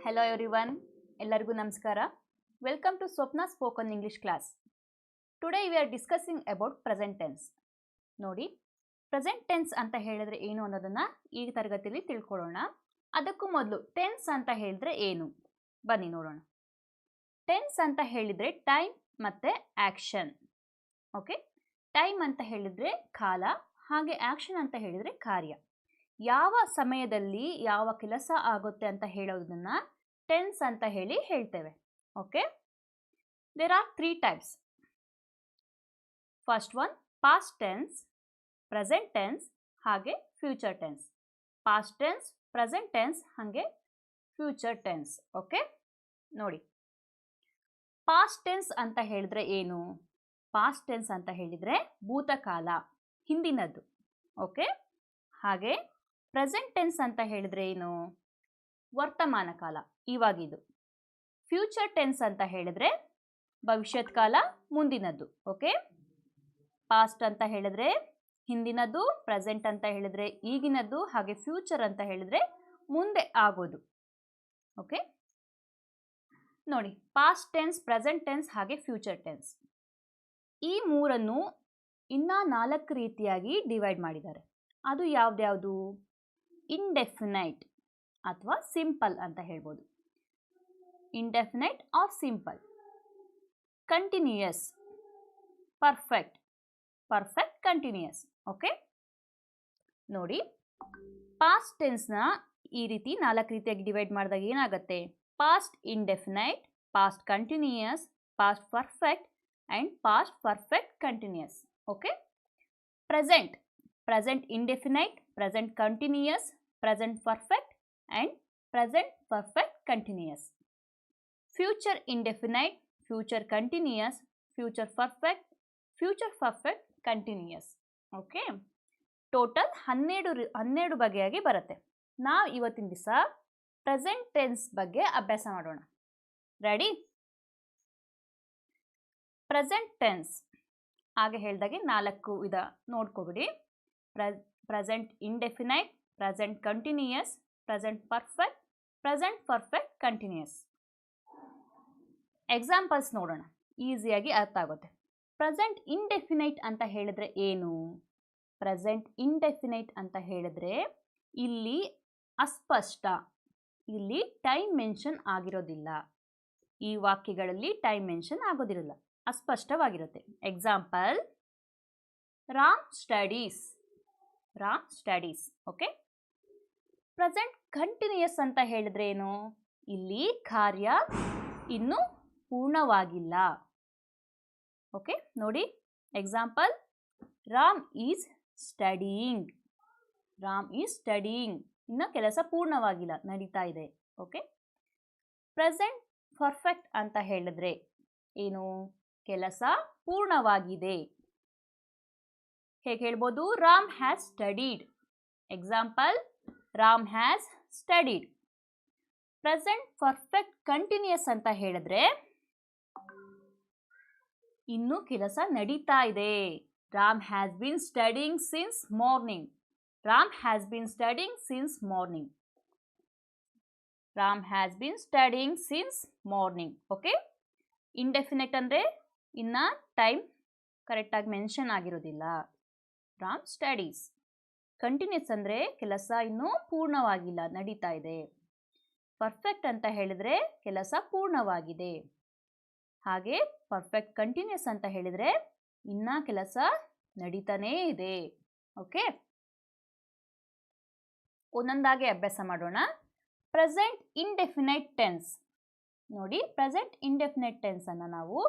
Hello everyone, ಎಲ್ಲರಿಗೂ ನಮಸ್ಕಾರ. Welcome to Swapna Spoken English class. Today we are discussing about present tense. ನೋಡಿ, present tense ಅಂತ ಹೇಳಿದ್ರೆ ಏನು ಅನ್ನೋದನ್ನ ಈ ತರಗತಿಯಲ್ಲಿ ತಿಳ್ಕೊಳ್ಳೋಣ. ಅದಕ್ಕೂ ಮೊದಲು tense ಅಂತ ಹೇಳಿದ್ರೆ ಏನು? ಬನ್ನಿ ನೋಡೋಣ. tense ಅಂತ ಹೇಳಿದ್ರೆ ಟೈಮ್ ಮತ್ತೆ ಆಕ್ಷನ್. ಓಕೆ, ಟೈಮ್ ಅಂತ ಹೇಳಿದ್ರೆ ಕಾಲ, ಹಾಗೆ ಆಕ್ಷನ್ ಅಂತ ಹೇಳಿದ್ರೆ ಕಾರ್ಯ. ಯಾವ ಸಮಯದಲ್ಲಿ ಯಾವ ಕೆಲಸ ಆಗುತ್ತೆ ಅಂತ ಹೇಳೋದನ್ನ ಟೆನ್ಸ್ ಅಂತ ಹೇಳಿ ಹೇಳ್ತೇವೆ. Okay, there are 3 types. First one past tense, present tense ಹಾಗೆ future tense. Past tense, present tense ಹಾಗೆ ಫ್ಯೂಚರ್ ಟೆನ್ಸ್. ಓಕೆ, ನೋಡಿ, ಪಾಸ್ಟ್ ಟೆನ್ಸ್ ಅಂತ ಹೇಳಿದ್ರೆ ಏನು? ಪಾಸ್ಟ್ ಟೆನ್ಸ್ ಅಂತ ಹೇಳಿದ್ರೆ ಭೂತಕಾಲ, ಹಿಂದಿನದ್ದು. ಓಕೆ, ಹಾಗೆ ಪ್ರೆಸೆಂಟ್ ಟೆನ್ಸ್ ಅಂತ ಹೇಳಿದ್ರೆ ಏನು? ವರ್ತಮಾನ ಕಾಲ, ಇವಾಗಿದು. ಫ್ಯೂಚರ್ ಟೆನ್ಸ್ ಅಂತ ಹೇಳಿದ್ರೆ ಭವಿಷ್ಯತ್ ಕಾಲ, ಮುಂದಿನದ್ದು. ಓಕೆ, ಪಾಸ್ಟ್ ಅಂತ ಹೇಳಿದ್ರೆ ಹಿಂದಿನದ್ದು, ಪ್ರೆಸೆಂಟ್ ಅಂತ ಹೇಳಿದ್ರೆ ಈಗಿನದ್ದು, ಹಾಗೆ ಫ್ಯೂಚರ್ ಅಂತ ಹೇಳಿದ್ರೆ ಮುಂದೆ ಆಗೋದು. ಓಕೆ, ನೋಡಿ, ಪಾಸ್ಟ್ ಟೆನ್ಸ್, ಪ್ರೆಸೆಂಟ್ ಟೆನ್ಸ್ ಹಾಗೆ ಫ್ಯೂಚರ್ ಟೆನ್ಸ್, ಈ ಮೂರನ್ನು ಇನ್ನ 4 ರೀತಿಯಾಗಿ ಡಿವೈಡ್ ಮಾಡಿದ್ದಾರೆ. ಅದು ಯಾವ್ದ್ಯಾವುದು? ಇಂಡೆಫಿನೈಟ್ ಅಥವಾ ಸಿಂಪಲ್ ಅಂತ ಹೇಳ್ಬೋದು. Indefinite or simple. Continuous, perfect, perfect continuous. Okay, ನೋಡಿ, ಪಾಸ್ಟ್ ಟೆನ್ಸ್ನ ಈ ರೀತಿ 4 ರೀತಿಯಾಗಿ ಡಿವೈಡ್ ಮಾಡಿದಾಗ ಏನಾಗುತ್ತೆ? Past indefinite, past continuous, past perfect and past perfect continuous. Okay, present, present indefinite, present continuous, present perfect and present perfect continuous. Future indefinite, future continuous, future perfect continuous. Okay, total 12 ಬಗೆಯಾಗಿ ಬರುತ್ತೆ. ನಾವು ಇವತ್ತಿನ ದಿವಸ present tense ಬಗ್ಗೆ ಅಭ್ಯಾಸ ಮಾಡೋಣ. Ready? Present tense ಹಾಗೆ ಹೇಳಿದಾಗೆ 4 ವಿಧ ನೋಡ್ಕೊಬಿಡಿ. Present indefinite, present continuous, present perfect continuous. Examples ನೋಡೋಣ, ಈಸಿಯಾಗಿ ಅರ್ಥ ಆಗುತ್ತೆ. ಪ್ರೆಸೆಂಟ್ ಇಂಡೆಫಿನೈಟ್ ಅಂತ ಹೇಳಿದ್ರೆ ಏನು? ಪ್ರೆಸೆಂಟ್ ಇಂಡೆಫಿನೈಟ್ ಅಂತ ಹೇಳಿದ್ರೆ ಇಲ್ಲಿ ಅಸ್ಪಷ್ಟ, ಇಲ್ಲಿ ಟೈಮ್ ಮೆನ್ಷನ್ ಆಗಿರೋದಿಲ್ಲ. ಈ ವಾಕ್ಯಗಳಲ್ಲಿ ಟೈಮ್ ಮೆನ್ಷನ್ ಆಗೋದಿರಲ್ಲ, ಅಸ್ಪಷ್ಟವಾಗಿರುತ್ತೆ. Example, Ram studies, Ram studies. Okay, present continuous ಅಂತ ಹೇಳಿದ್ರೆ ಏನು? ಇಲ್ಲಿ ಕಾರ್ಯ ಇನ್ನೂ ಪೂರ್ಣವಾಗಿಲ್ಲ. ಓಕೆ, ನೋಡಿ, example, Ram is studying, Ram is studying, ಇನ್ನು ಕೆಲಸ ಪೂರ್ಣವಾಗಿಲ್ಲ, ನಡೀತಾ ಇದೆ. ಓಕೆ, ಪ್ರೆಸೆಂಟ್ ಪರ್ಫೆಕ್ಟ್ ಅಂತ ಹೇಳಿದ್ರೆ ಏನು? ಕೆಲಸ ಪೂರ್ಣವಾಗಿದೆ. ಹೇಗೆ ಹೇಳ್ಬೋದು? Ram has studied. Example, Ram has studied. Present perfect continuous ಅಂತ ಹೇಳಿದ್ರೆ ಇನ್ನು ಕೆಲಸ ನಡೀತಾ ಇದೆ. Ram has been studying since morning, Ram has been studying since morning, Ram has been studying since morning. Okay, indefinite ಅಂದರೆ ಇನ್ನ ಟೈಮ್ ಕರೆಕ್ಟಾಗಿ ಮೆನ್ಷನ್ ಆಗಿರೋದಿಲ್ಲ. ರಾಮ್ ಸ್ಟಡೀಸ್. ಕಂಟಿನ್ಯೂಸ್ ಅಂದರೆ ಕೆಲಸ ಇನ್ನೂ ಪೂರ್ಣವಾಗಿಲ್ಲ, ನಡೀತಾ ಇದೆ. ಪರ್ಫೆಕ್ಟ್ ಅಂತ ಹೇಳಿದರೆ ಕೆಲಸ ಪೂರ್ಣವಾಗಿದೆ. ಹಾಗೆ ಪರ್ಫೆಕ್ಟ್ ಕಂಟಿನ್ಯೂಸ್ ಅಂತ ಹೇಳಿದರೆ ಇನ್ನ ಕೆಲಸ ನಡೀತಾನೇ ಇದೆ. ಓಕೆ, ಒಂದೊಂದಾಗಿ ಅಭ್ಯಾಸ ಮಾಡೋಣ. ಪ್ರೆಸೆಂಟ್ ಇಂಡೆಫಿನೈಟ್ ಟೆನ್ಸ್ ನೋಡಿ. ಪ್ರೆಸೆಂಟ್ ಇಂಡೆಫಿನೈಟ್ ಟೆನ್ಸ್ ಅನ್ನು ನಾವು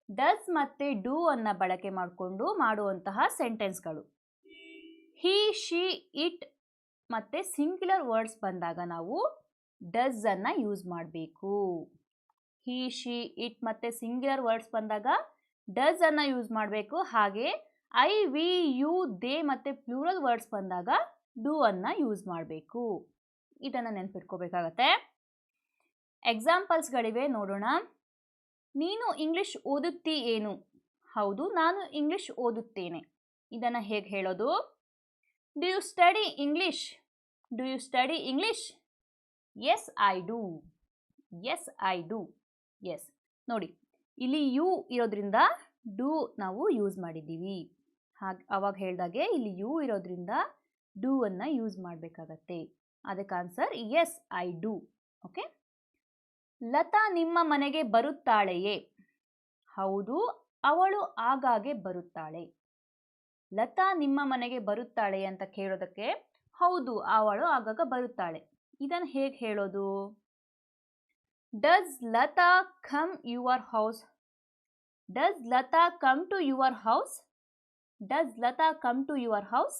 ಡಸ್ ಮತ್ತು ಡೂ ಅನ್ನು ಬಳಕೆ ಮಾಡಿಕೊಂಡು ಮಾಡುವಂತಹ ಸೆಂಟೆನ್ಸ್ಗಳು. ಹಿ, ಶಿ, ಇಟ್ ಮತ್ತು ಸಿಂಗ್ಯುಲರ್ ವರ್ಡ್ಸ್ ಬಂದಾಗ ನಾವು ಡಸ್ ಅನ್ನು ಯೂಸ್ ಮಾಡಬೇಕು. ಹಿ, ಶಿ, ಇಟ್ ಮತ್ತು ಸಿಂಗ್ಯುಲರ್ ವರ್ಡ್ಸ್ ಬಂದಾಗ ಡಸ್ ಅನ್ನು ಯೂಸ್ ಮಾಡಬೇಕು. ಹಾಗೆ ಐ, ವಿ, ಯು, ದೇ ಮತ್ತು ಪ್ಲೂರಲ್ ವರ್ಡ್ಸ್ ಬಂದಾಗ ಡೂ ಅನ್ನು ಯೂಸ್ ಮಾಡಬೇಕು. ಇದನ್ನು ನೆನಪಿಟ್ಕೋಬೇಕಾಗತ್ತೆ. ಎಕ್ಸಾಂಪಲ್ಸ್ಗಳಿವೆ, ನೋಡೋಣ. ನೀನು ಇಂಗ್ಲಿಷ್ ಓದುತ್ತೀ ಏನು? ಹೌದು, ನಾನು ಇಂಗ್ಲಿಷ್ ಓದುತ್ತೇನೆ. ಇದನ್ನು ಹೇಗೆ ಹೇಳೋದು? Do you study English? Do you study English? Yes, I do. Yes I do. Yes ನೋಡಿ, ಇಲ್ಲಿ ಯು ಇರೋದ್ರಿಂದ ಡೂ ನಾವು ಯೂಸ್ ಮಾಡಿದ್ದೀವಿ. ಅವಾಗ ಹೇಳಿದಾಗೆ ಇಲ್ಲಿ ಯು ಇರೋದ್ರಿಂದ ಡೂ ಅನ್ನು ಯೂಸ್ ಮಾಡಬೇಕಾಗತ್ತೆ. ಅದಕ್ಕೆ answer yes I do. Okay. Lata ನಿಮ್ಮ ಮನೆಗೆ ಬರುತ್ತಾಳೆಯೇ? ಹೌದು, ಅವಳು ಆಗಾಗ್ಗೆ ಬರುತ್ತಾಳೆ. ಲತಾ ನಿಮ್ಮ ಮನೆಗೆ ಬರುತ್ತಾಳೆ ಅಂತ ಕೇಳೋದಕ್ಕೆ ಹೌದು, ಅವಳು ಆಗಾಗ ಬರುತ್ತಾಳೆ. ಇದನ್ನು ಹೇಗೆ ಹೇಳೋದು? Does Lata come your house? Does Lata come to your house? Does Lata come to your house?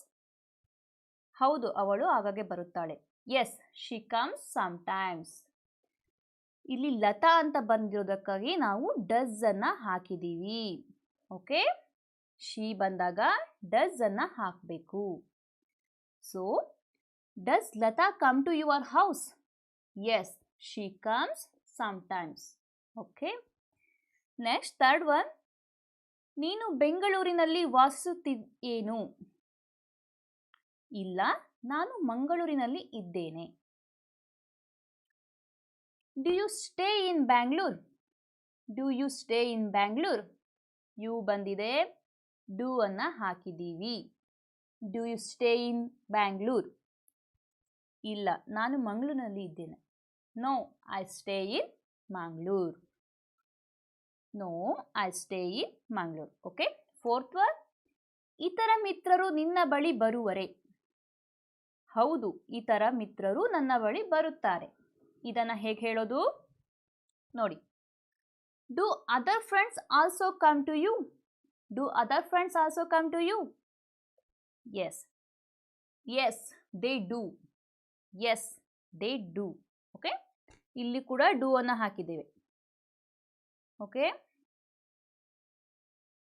ಹೌದು, ಅವಳು ಆಗಾಗ್ಗೆ ಬರುತ್ತಾಳೆ. Yes, she comes sometimes. ಇಲ್ಲಿ ಲತಾ ಅಂತ ಬಂದಿರೋದಕ್ಕಾಗಿ ನಾವು ಡಸ್ ಅನ್ನ ಹಾಕಿದ್ದೀವಿ. ಓಕೆ, ಶಿ ಬಂದಾಗ ಡಸ್ ಅನ್ನ ಹಾಕಬೇಕು. So does Lata come to your house? Yes, she comes sometimes. Okay. Next third one, ನೀನು ಬೆಂಗಳೂರಿನಲ್ಲಿ ವಾಸಿಸುತ್ತಿದ್ದೇನು? ಇಲ್ಲ, ನಾನು ಮಂಗಳೂರಿನಲ್ಲಿ ಇದ್ದೇನೆ. Do you stay in Bangalore? Do you stay in Bangalore? You ಬಂದಿದೆ, ಡೂ ಅನ್ನ ಹಾಕಿದ್ದೀವಿ. Do you stay in Bangalore? ಇಲ್ಲ, ನಾನು ಮಂಗಳೂರಿನಲ್ಲಿ ಇದ್ದೇನೆ. No, I stay in Mangaluru. No, I stay in Mangaluru. Okay. Fourth one, ಇತರ ಮಿತ್ರರು ನಿನ್ನ ಬಳಿ ಬರುವರೆ? ಹೌದು, ಇತರ ಮಿತ್ರರು ನನ್ನ ಬಳಿ ಬರುತ್ತಾರೆ. ಇದನ್ನ ಹೇಗೆ ಹೇಳೋದು ನೋಡಿ. Do other friends also come to you? Do other friends also come to you? Yes, yes they do. Yes they do. Okay, ಇಲ್ಲಿ ಕೂಡ ಡೂ ಅನ್ನ ಹಾಕಿದ್ದೇವೆ. ಓಕೆ,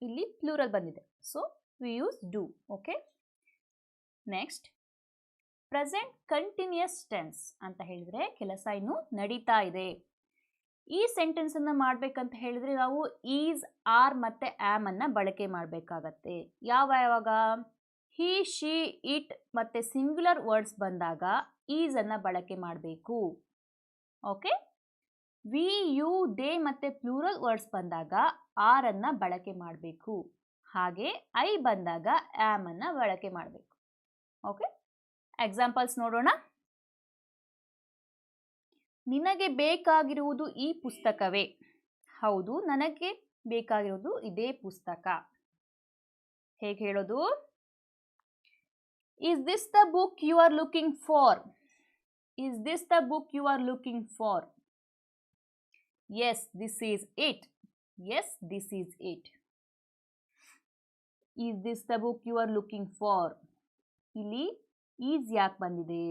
ಇಲ್ಲಿ ಪ್ಲೂರಲ್ ಬಂದಿದೆ, so we use do. Okay. Next, present continuous tense ಅಂತ ಹೇಳಿದ್ರೆ ಕೆಲಸ ಇನ್ನು ನಡೀತಾ ಇದೆ. ಈ ಸೆಂಟೆನ್ಸ್ ಅನ್ನ ಮಾಡ್ಬೇಕಂತ ಹೇಳಿದ್ರೆ ನಾವು ಈಸ್, ಆರ್ ಮತ್ತೆ ಆಮ್ ಅನ್ನ ಬಳಕೆ ಮಾಡಬೇಕಾಗತ್ತೆ. ಯಾವಾಗ? ಹಿ, ಶಿ, ಇಟ್ ಮತ್ತೆ ಸಿಂಗ್ಯುಲರ್ ವರ್ಡ್ಸ್ ಬಂದಾಗ ಈಸ್ ಅನ್ನ ಬಳಕೆ ಮಾಡಬೇಕು. ಓಕೆ. ವಿ, ಯು, ದೇ ಮತ್ತೆ ಪ್ಲೂರಲ್ ವರ್ಡ್ಸ್ ಬಂದಾಗ ಆರ್ ಅನ್ನ ಬಳಕೆ ಮಾಡಬೇಕು. ಹಾಗೆ ಐ ಬಂದಾಗ ಆಮ್ ಅನ್ನ ಬಳಕೆ ಮಾಡಬೇಕು. ಓಕೆ. ಎಕ್ಸಾಂಪಲ್ಸ್ ನೋಡೋಣ. ನಿನಗೆ ಬೇಕಾಗಿರುವುದು ಈ ಪುಸ್ತಕವೇ? ಹೌದು, ನನಗೆ ಬೇಕಾಗಿರುವುದು ಇದೇ ಪುಸ್ತಕ. ಹೇಗೆ ಹೇಳೋದು? Is this the book you are looking for? Is this the book you are looking for? Yes, this is it. Yes, this is it. Is this the book you are looking for? ಇಲ್ಲಿ is ಯಾಕೆ ಬಂದಿದೆ?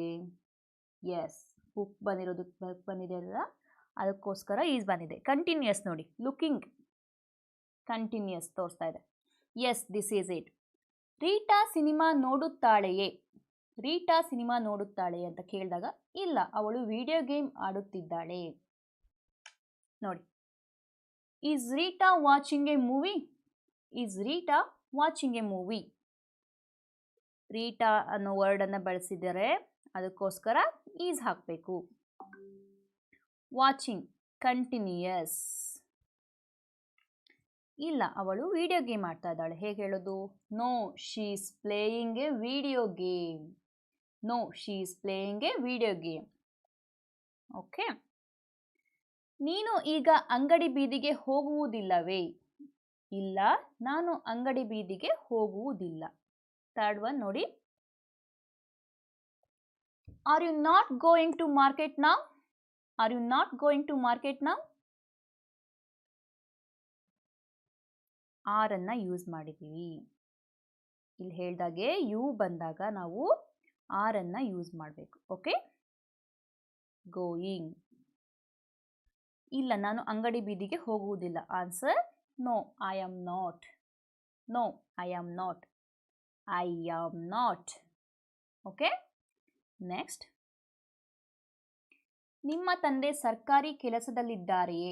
S, book ಬಂದಿದೆ ಅಲ್ಲ, ಅದಕ್ಕೋಸ್ಕರ is ಬಂದಿದೆ. Continuous ನೋಡಿ, looking continuous ತೋರಿಸ್ತಾ ಇದೆ. Yes, this is it. Rita cinema ನೋಡುತ್ತಾಳೆಯೇ? ರೀಟಾ ಸಿನಿಮಾ ನೋಡುತ್ತಾಳೆ ಅಂತ ಕೇಳಿದಾಗ ಇಲ್ಲ, ಅವಳು ವಿಡಿಯೋ ಗೇಮ್ ಆಡುತ್ತಿದ್ದಾಳೆ. ನೋಡಿ, is Rita watching a movie? Is Rita watching a movie? Rita ಅನ್ನೋ ವರ್ಡ್ ಅನ್ನ ಬಳಸಿದರೆ ಅದಕ್ಕೋಸ್ಕರ ಈಸ್ ಹಾಕಬೇಕು. Watching continuous. ಇಲ್ಲ, ಅವಳು ವಿಡಿಯೋ ಗೇಮ್ ಆಡ್ತಾ ಇದ್ದಾಳೆ. ಹೇಗೆ ಹೇಳೋದು? No, she is playing a video game. No, she is playing a video game. Okay. ನೀನು ಈಗ ಅಂಗಡಿ ಬೀದಿಗೆ ಹೋಗುವುದಿಲ್ಲವೇ? ಇಲ್ಲ, ನಾನು ಅಂಗಡಿ ಬೀದಿಗೆ ಹೋಗುವುದಿಲ್ಲ. ಥರ್ಡ್ ಒನ್ ನೋಡಿ. Are you not going to market now? Are you not going to market now? Are ಅನ್ನ ಯೂಸ್ ಮಾಡಿದ್ದೀವಿ. ಇಲ್ಲಿ ಹೇಳ್ದಾಗೆ ಯು ಬಂದಾಗ ನಾವು ಆರ್ ಅನ್ನ ಯೂಸ್ ಮಾಡಬೇಕು. ಓಕೆ. ಗೋಯಿಂಗ್. ಇಲ್ಲ, ನಾನು ಅಂಗಡಿ ಬೀದಿಗೆ ಹೋಗುವುದಿಲ್ಲ. Answer no, I am not. No, I am not. I am not. Okay. Next, ನಿಮ್ಮ ತಂದೆ ಸರ್ಕಾರಿ ಕೆಲಸದಲ್ಲಿದ್ದಾರೆಯೇ?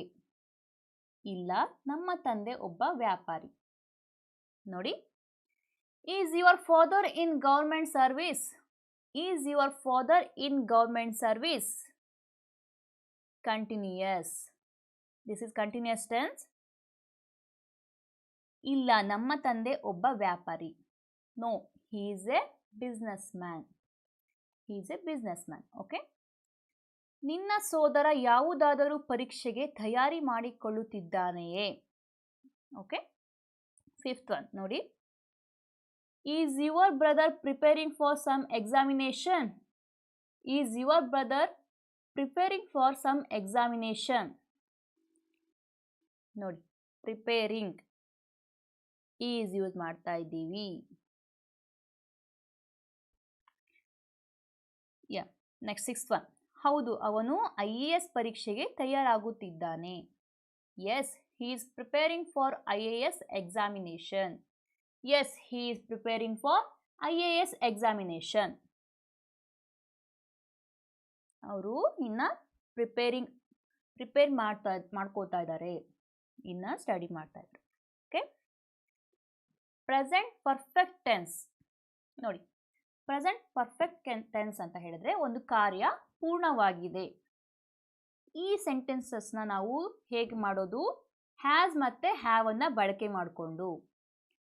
ಇಲ್ಲ, ನಮ್ಮ ತಂದೆ ಒಬ್ಬ ವ್ಯಾಪಾರಿ. ನೋಡಿ, is your father in government service? Is your father in government service? Continuous. This is continuous tense. ಇಲ್ಲ, ನಮ್ಮ ತಂದೆ ಒಬ್ಬ ವ್ಯಾಪಾರಿ. No, he is a businessman. He is a businessman. Okay. ನಿನ್ನ ಸೋದರ ಯಾವುದಾದರೂ ಪರೀಕ್ಷೆಗೆ ತಯಾರಿ ಮಾಡಿಕೊಳ್ಳುತ್ತಿದ್ದಾನೆಯೇ? ಓಕೆ. ಫಿಫ್ತ್ ಒನ್ ನೋಡಿ. Is your brother preparing for some examination? Is your brother preparing for some examination? ನೋಡಿ, ಪ್ರಿಪೇರಿಂಗ್ ಈಸ್ ಯೂಸ್ ಮಾಡ್ತಾ ಇದ್ದೀವಿ. Next sixth one. ಹೌದು, ಅವನು IAS ಪರೀಕ್ಷೆಗೆ ತಯಾರಾಗುತ್ತಿದ್ದಾನೆ. Yes, he is preparing for IAS examination. Yes, he is preparing for IAS examination. ಅವರು ಇನ್ನ prepare ಮಾಡ್ಕೋತಾ ಇದ್ದಾರೆ, ಇನ್ನ ಸ್ಟಡಿ ಮಾಡ್ತಾ ಇದ್ದಾರೆ. ಓಕೆ. ಪ್ರೆಸೆಂಟ್ ಪರ್ಫೆಕ್ಟ್ ಟೆನ್ಸ್ ನೋಡಿ. ಪ್ರೆಸೆಂಟ್ ಪರ್ಫೆಕ್ಟ್ ಟೆನ್ಸ್ ಅಂತ ಹೇಳಿದ್ರೆ ಒಂದು ಕಾರ್ಯ ಪೂರ್ಣವಾಗಿದೆ. ಈ ಸೆಂಟೆನ್ಸಸ್ನ ನಾವು ಹೇಗೆ ಮಾಡೋದು? ಹ್ಯಾಸ್ ಮತ್ತೆ ಹ್ಯಾವ್ ಅನ್ನ ಬಳಕೆ ಮಾಡಿಕೊಂಡು.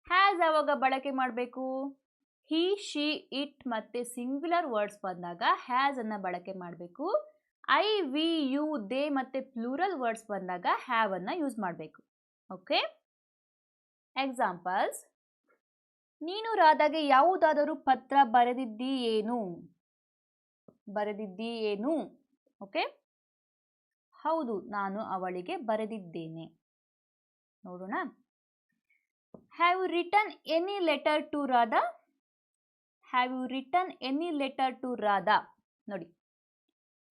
ಹ್ಯಾಸ್ ಯಾವಾಗ ಬಳಕೆ ಮಾಡಬೇಕು? ಹಿ, ಶಿ, ಇಟ್ ಮತ್ತೆ ಸಿಂಗ್ಯುಲರ್ ವರ್ಡ್ಸ್ ಬಂದಾಗ ಹ್ಯಾಸ್ ಅನ್ನ ಬಳಕೆ ಮಾಡಬೇಕು. ಐ, ವಿ, ಯು, ದೇ ಮತ್ತೆ ಪ್ಲೂರಲ್ ವರ್ಡ್ಸ್ ಬಂದಾಗ ಹ್ಯಾವ್ ಅನ್ನ ಯೂಸ್ ಮಾಡಬೇಕು. ಓಕೆ. ಎಕ್ಸಾಂಪಲ್ಸ್. ನೀನು ರಾಧಾಗೆ ಯಾವುದಾದರೂ ಪತ್ರ ಬರೆದಿದ್ದೀಯೇನು? ಬರೆದಿದ್ದೀಯೇನು? ಓಕೆ. ಹೌದು, ನಾನು ಅವಳಿಗೆ ಬರೆದಿದ್ದೇನೆ. ನೋಡೋಣ. Have you written any letter to Radha? Have you written any letter to Radha? ನೋಡಿ,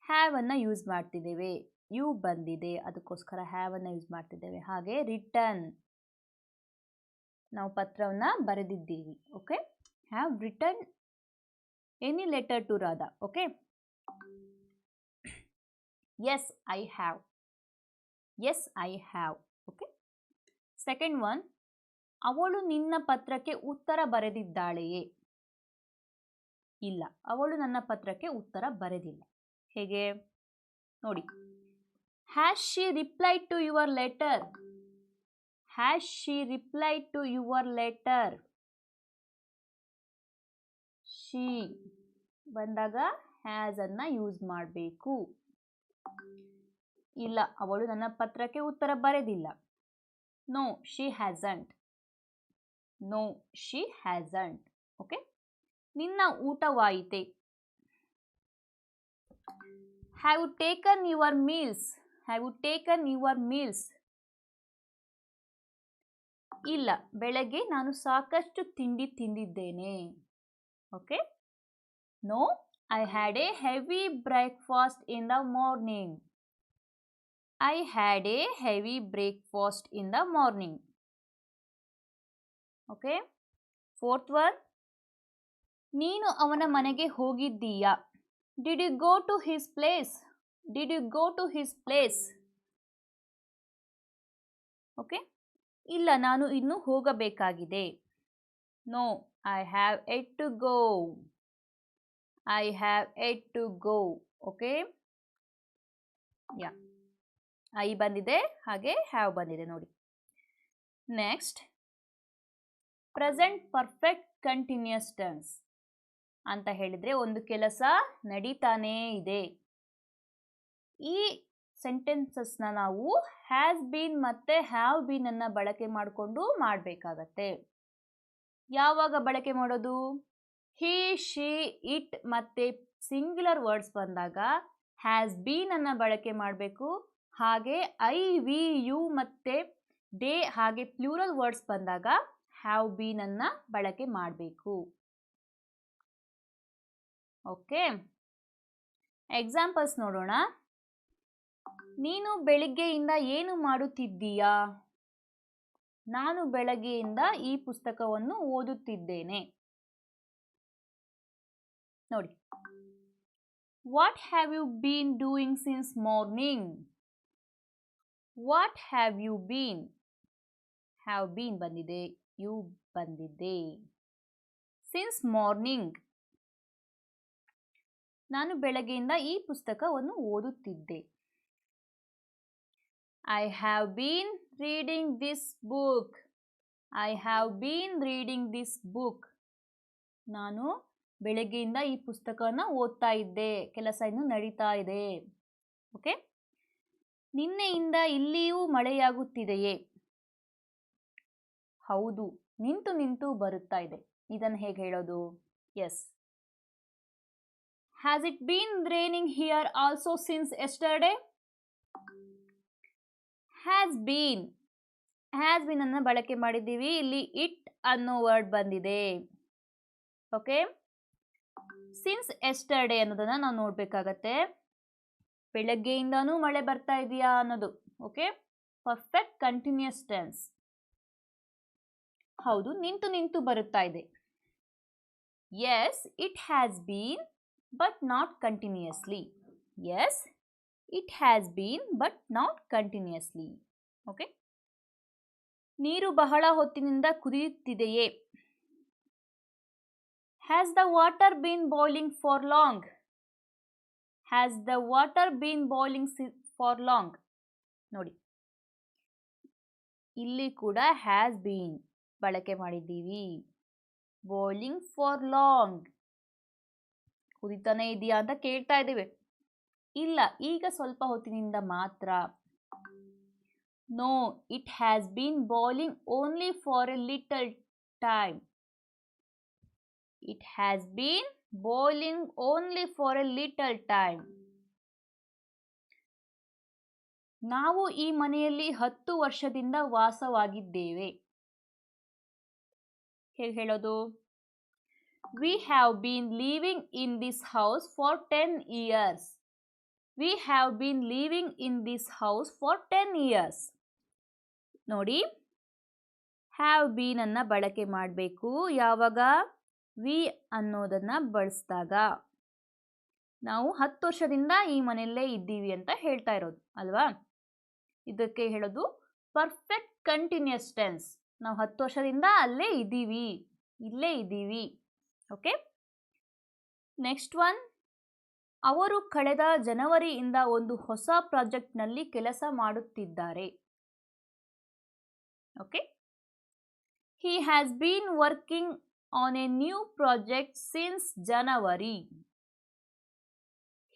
ಹ್ಯಾವ್ ಅನ್ನ ಯೂಸ್ ಮಾಡ್ತಿದ್ದೇವೆ. ಯು ಬಂದಿದೆ, ಅದಕ್ಕೋಸ್ಕರ ಹ್ಯಾವ್ ಅನ್ನ ಯೂಸ್ ಮಾಡ್ತಿದ್ದೇವೆ. ಹಾಗೆ ರಿಟನ್, ನಾವು ಪತ್ರವನ್ನ ಬರೆದಿದ್ದೀವಿ. Okay. Have written any letter to Radha. Okay. Yes, I have. Yes, I have. Okay. Second one. ಅವಳು ನಿನ್ನ ಪತ್ರಕ್ಕೆ ಉತ್ತರ ಬರೆದಿದ್ದಾಳೆಯೇ? ಇಲ್ಲ, ಅವಳು ನನ್ನ ಪತ್ರಕ್ಕೆ ಉತ್ತರ ಬರೆದಿಲ್ಲ. ಹೇಗೆ ನೋಡಿ. Has she replied to your letter? Has she replied to your letter? She ಬಂದಾಗ has ಅನ್ನ ಯೂಸ್ ಮಾಡಬೇಕು. ಇಲ್ಲ, ಅವಳು ನನ್ನ ಪತ್ರಕ್ಕೆ ಉತ್ತರ ಬರೆದಿಲ್ಲ. No, she hasn't. No, she hasn't. Okay. ನಿನ್ನ ಊಟವಾಯಿತೆ? Have you taken your meals? Have you taken your meals? ಇಲ್ಲ, ಬೆಳಗ್ಗೆ ನಾನು ಸಾಕಷ್ಟು ತಿಂಡಿ ತಿಂದಿದ್ದೇನೆ. Okay. No, I had a heavy breakfast in the morning. I had a heavy breakfast in the morning. Okay. Fourth one. ನೀನು ಅವನ ಮನೆಗೆ ಹೋಗಿದ್ದೀಯಾ? Did you go to his place? Did you go to his place? Okay. ಇಲ್ಲ, ನಾನು ಇನ್ನು ಹೋಗಬೇಕಾಗಿದೆ. No, I have yet to go. I have yet to go. Okay. Yeah. I ಬಂದಿದೆ, ಹಾಗೆ have ಬಂದಿದೆ ನೋಡಿ. Next, present perfect continuous tense ಅಂತ ಹೇಳಿದ್ರೆ ಒಂದು ಕೆಲಸ ನಡೀತಾನೇ ಇದೆ. ಈ ಸೆಂಟೆನ್ಸಸ್ನ ನಾವು ಹ್ಯಾಸ್ ಬೀನ್ ಮತ್ತೆ ಹ್ಯಾವ್ ಬೀನ್ ಅನ್ನ ಬಳಕೆ ಮಾಡಿಕೊಂಡು ಮಾಡಬೇಕಾಗತ್ತೆ. ಯಾವಾಗ ಬಳಕೆ ಮಾಡೋದು? ಹಿ, ಶಿ, ಇಟ್ ಮತ್ತೆ ಸಿಂಗ್ಯುಲರ್ ವರ್ಡ್ಸ್ ಬಂದಾಗ ಹ್ಯಾಸ್ ಬೀನ್ ಅನ್ನ ಬಳಕೆ ಮಾಡಬೇಕು. ಹಾಗೆ ಐ, ವಿ, ಯು ಮತ್ತೆ ದೇ ಹಾಗೆ ಪ್ಲೂರಲ್ ವರ್ಡ್ಸ್ ಬಂದಾಗ ಹ್ಯಾವ್ ಬೀನ್ ಅನ್ನ ಬಳಕೆ ಮಾಡಬೇಕು. ಓಕೆ. ಎಕ್ಸಾಂಪಲ್ಸ್ ನೋಡೋಣ. ನೀನು ಬೆಳಿಗ್ಗೆಯಿಂದ ಏನು ಮಾಡುತ್ತಿದ್ದೀಯಾ? ನಾನು ಬೆಳಗ್ಗೆಯಿಂದ ಈ ಪುಸ್ತಕವನ್ನು ಓದುತ್ತಿದ್ದೇನೆ. ನೋಡಿ. What have you been doing since morning? What have you been? Have been ಬಂದಿದೆ, ಯು ಬಂದಿದೆ. ಸಿನ್ಸ್ ಮಾರ್ನಿಂಗ್, ನಾನು ಬೆಳಗ್ಗೆಯಿಂದ ಈ ಪುಸ್ತಕವನ್ನು ಓದುತ್ತಿದ್ದೆ. I have been reading this book. I have been reading this book. ನಾನು ಬೆಳಗ್ಗೆಯಿಂದ ಈ ಪುಸ್ತಕವನ್ನು ಓದ್ತಾ ಇದ್ದೆ, ಕೆಲಸ ಇನ್ನು ನಡೀತಾ ಇದೆ. ಓಕೆ, ನಿನ್ನೆಯಿಂದ ಇಲ್ಲಿಯೂ ಮಳೆಯಾಗುತ್ತಿದೆಯೇ? ಹೌದು, ನಿಂತು ನಿಂತು ಬರುತ್ತಾ ಇದೆ. ಇದನ್ನು ಹೇಗೆ ಹೇಳೋದು? Yes. Has it been raining here also since yesterday? Has been ಅನ್ನು ಬಳಕೆ ಮಾಡಿದ್ದೀವಿ. ಇಲ್ಲಿ ಇಟ್ ಅನ್ನೋ ವರ್ಡ್ ಬಂದಿದೆ. ಓಕೆ, ಸಿನ್ಸ್ ಎಸ್ಟರ್ಡೇ ಅನ್ನೋದನ್ನ ನಾವು ನೋಡ್ಬೇಕಾಗತ್ತೆ. ಬೆಳಗ್ಗೆಯಿಂದಾನೂ ಮಳೆ ಬರ್ತಾ ಇದೆಯಾ ಅನ್ನೋದು. Okay, perfect continuous tense. ಹೌದು, ನಿಂತು ನಿಂತು ಬರುತ್ತಾ ಇದೆ. Yes, it has been but not continuously. Yes, it has been but not continuously. Okay, ನೀರು ಬಹಳ ಹೊತ್ತಿನಿಂದ ಕುದಿಯುತ್ತಿದೆಯೇ? Has the water been boiling for long? Has the water been boiling for long? ನೋಡಿ, ಇಲ್ಲಿ ಕೂಡ ಹ್ಯಾಸ್ ಬೀನ್ ಬಳಕೆ ಮಾಡಿದ್ದೀವಿ. Boiling for long, ಕುದಿತಾನೆ ಇದೆಯಾ ಅಂತ ಕೇಳ್ತಾ ಇದ್ದೀವಿ. ಇಲ್ಲ, ಈಗ ಸ್ವಲ್ಪ ಹೊತ್ತಿನಿಂದ ಮಾತ್ರ. No, it has been boiling only for a little time. It has been boiling only for a little time. ನಾವು ಈ ಮನೆಯಲ್ಲಿ 10 ವರ್ಷದಿಂದ ವಾಸವಾಗಿದ್ದೇವೆ. ಹೇಗೆ ಹೇಳೋದು? We have been living in this house for 10 years. We have been living in this house for 10 years. ನೋಡಿ, have been ಅನ್ನ ಬಳಕೆ ಮಾಡಬೇಕು ಯಾವಾಗ? ವಿ ಅನ್ನೋದನ್ನ ಬಳಸಿದಾಗ. ನಾವು 10 ವರ್ಷದಿಂದ ಈ ಮನೆಯಲ್ಲೇ ಇದ್ದೀವಿ ಅಂತ ಹೇಳ್ತಾ ಇರೋದು ಅಲ್ವಾ? ಇದಕ್ಕೆ ಹೇಳೋದು ಪರ್ಫೆಕ್ಟ್ ಕಂಟಿನ್ಯೂಸ್ ಟೆನ್ಸ್. ನಾವು 10 ವರ್ಷದಿಂದ ಅಲ್ಲೇ ಇದ್ದೀವಿ, ಇಲ್ಲೇ ಇದ್ದೀವಿ. Okay, next one. ಅವರು ಕಳೆದ ಜನವರಿಯಿಂದ ಒಂದು ಹೊಸ ಪ್ರಾಜೆಕ್ಟ್ನಲ್ಲಿ ಕೆಲಸ ಮಾಡುತ್ತಿದ್ದಾರೆ. Okay, he has been working on a new project since January.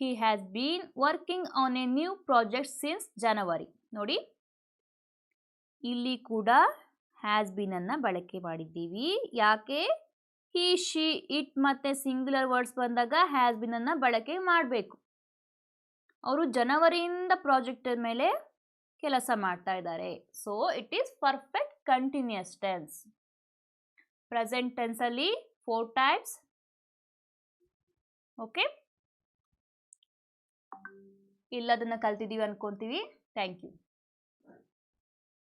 He has been working on a new project since January. ನೋಡಿ, ಇಲ್ಲಿ ಕೂಡ ಹ್ಯಾಸ್ ಬೀನ್ ಅನ್ನ ಬಳಕೆ ಮಾಡಿದ್ದೀವಿ. ಯಾಕೆ? ಹಿ, ಶಿ, ಇಟ್ ಮತ್ತೆ ಸಿಂಗ್ಯುಲರ್ ವರ್ಡ್ಸ್ ಬಂದಾಗ ಹ್ಯಾಸ್ ಬೀನ್ ಅನ್ನ ಬಳಕೆ ಮಾಡಬೇಕು. ಅವರು ಜನವರಿಯಿಂದ ಪ್ರಾಜೆಕ್ಟ್ ಮೇಲೆ ಕೆಲಸ ಮಾಡ್ತಾ ಇದ್ದಾರೆ. So it is perfect continuous tense. Present tense ಅಲ್ಲಿ 4 ಟೈಪ್ಸ್. ಓಕೆ, ಎಲ್ಲದನ್ನ ಕಲ್ತಿದ್ದೀವಿ ಅನ್ಕೊಂತೀವಿ. Thank you.